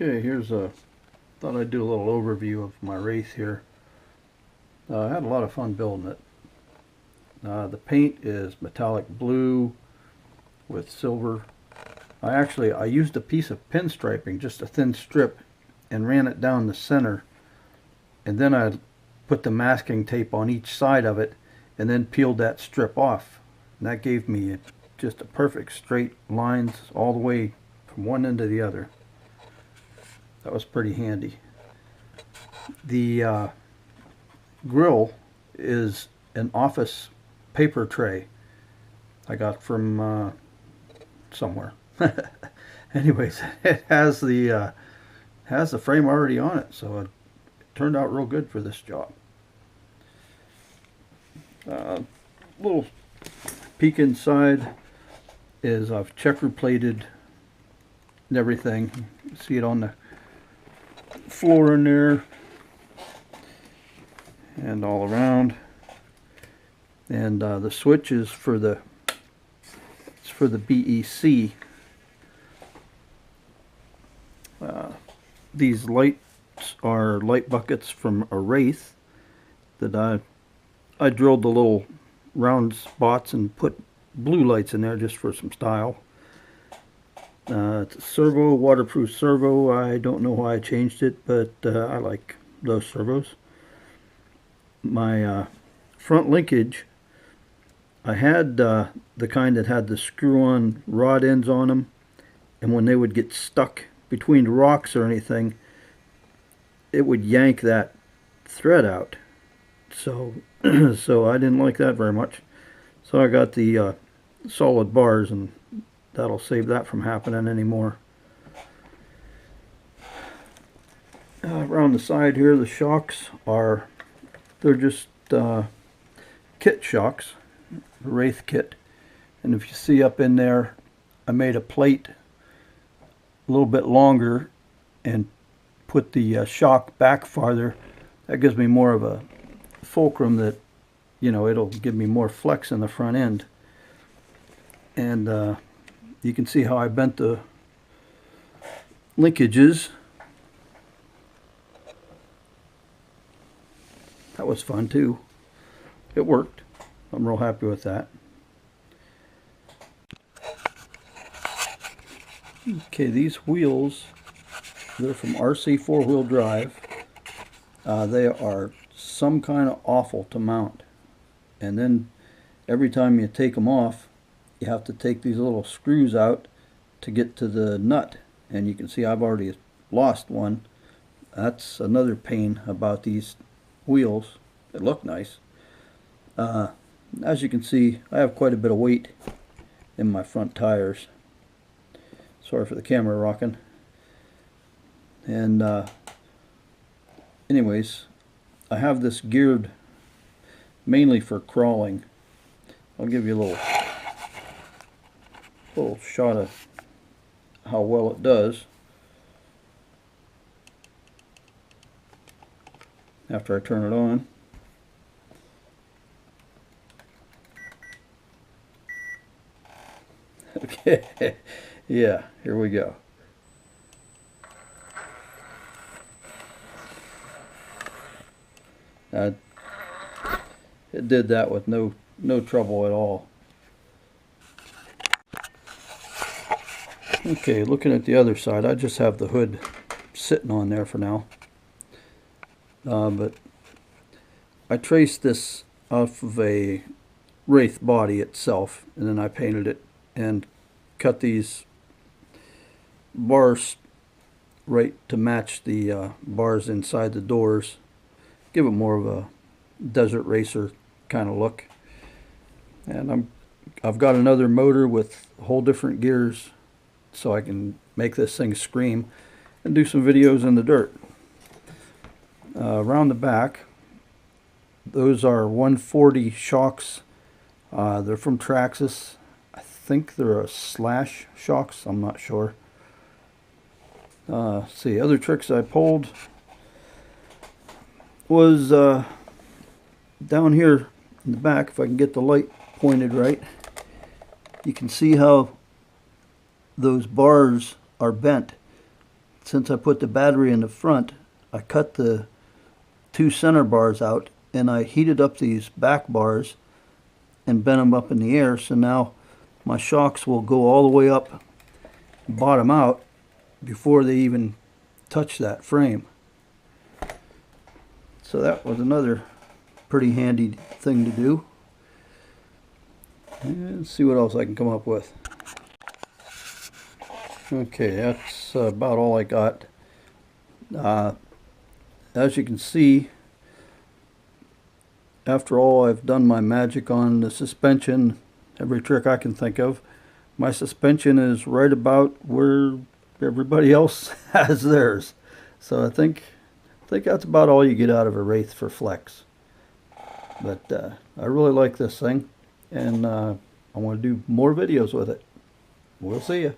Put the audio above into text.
Okay, thought I'd do a little overview of my Wraith here. I had a lot of fun building it. The paint is metallic blue with silver. I used a piece of pinstriping, just a thin strip, and ran it down the center. And then I put the masking tape on each side of it and then peeled that strip off. And that gave me just a perfect straight lines all the way from one end to the other. That was pretty handy. The grill is an office paper tray I got from somewhere. Anyways, it has the frame already on it, so it turned out real good for this job. Little peek inside is I've checker plated and everything. You see it on the floor in there and all around, and the switch is for the BEC. These lights are light buckets from a Wraith that I drilled the little round spots and put blue lights in there just for some style. It's a servo, waterproof servo. I don't know why I changed it, but I like those servos. My front linkage, I had the kind that had the screw-on rod ends on them, and when they would get stuck between rocks or anything, it would yank that thread out. So so I didn't like that very much. So I got the solid bars, and that'll save that from happening anymore. Around the side here, the shocks they're just kit shocks, Wraith kit. And if you see up in there, I made a plate a little bit longer and put the shock back farther. That gives me more of a fulcrum that, it'll give me more flex in the front end. And you can see how I bent the linkages. That was fun too. It worked. I'm real happy with that. Okay, these wheels, they're from RC 4-wheel drive. They are some kind of awful to mount. And then every time you take them off, you have to take these little screws out to get to the nut. And you can see I've already lost one. That's another pain about these wheels. They look nice. As you can see, I have quite a bit of weight in my front tires. Sorry for the camera rocking. And anyways, I have this geared mainly for crawling. I'll give you a little shot of how well it does after I turn it on. Okay, yeah, here we go. It did that with no trouble at all. Okay, looking at the other side, I just have the hood sitting on there for now. But I traced this off of a Wraith body itself, and then I painted it and cut these bars right to match the bars inside the doors. Give it more of a desert racer kind of look. And I've got another motor with whole different gears, so I can make this thing scream and do some videos in the dirt. Around the back, those are 140 shocks. They're from Traxxas. I think they're a Slash shocks. I'm not sure. See, other tricks I pulled was down here in the back. If I can get the light pointed right, you can see how those bars are bent. since I put the battery in the front, I cut the two center bars out and I heated up these back bars and bent them up in the air, so now my shocks will go all the way up, bottom out, before they even touch that frame. So that was another pretty handy thing to do. And let's see what else I can come up with. Okay, that's about all I got. As you can see, after all I've done my magic on the suspension, every trick I can think of, my suspension is right about where everybody else has theirs. So I think that's about all you get out of a Wraith for flex. But I really like this thing, and I want to do more videos with it. We'll see you.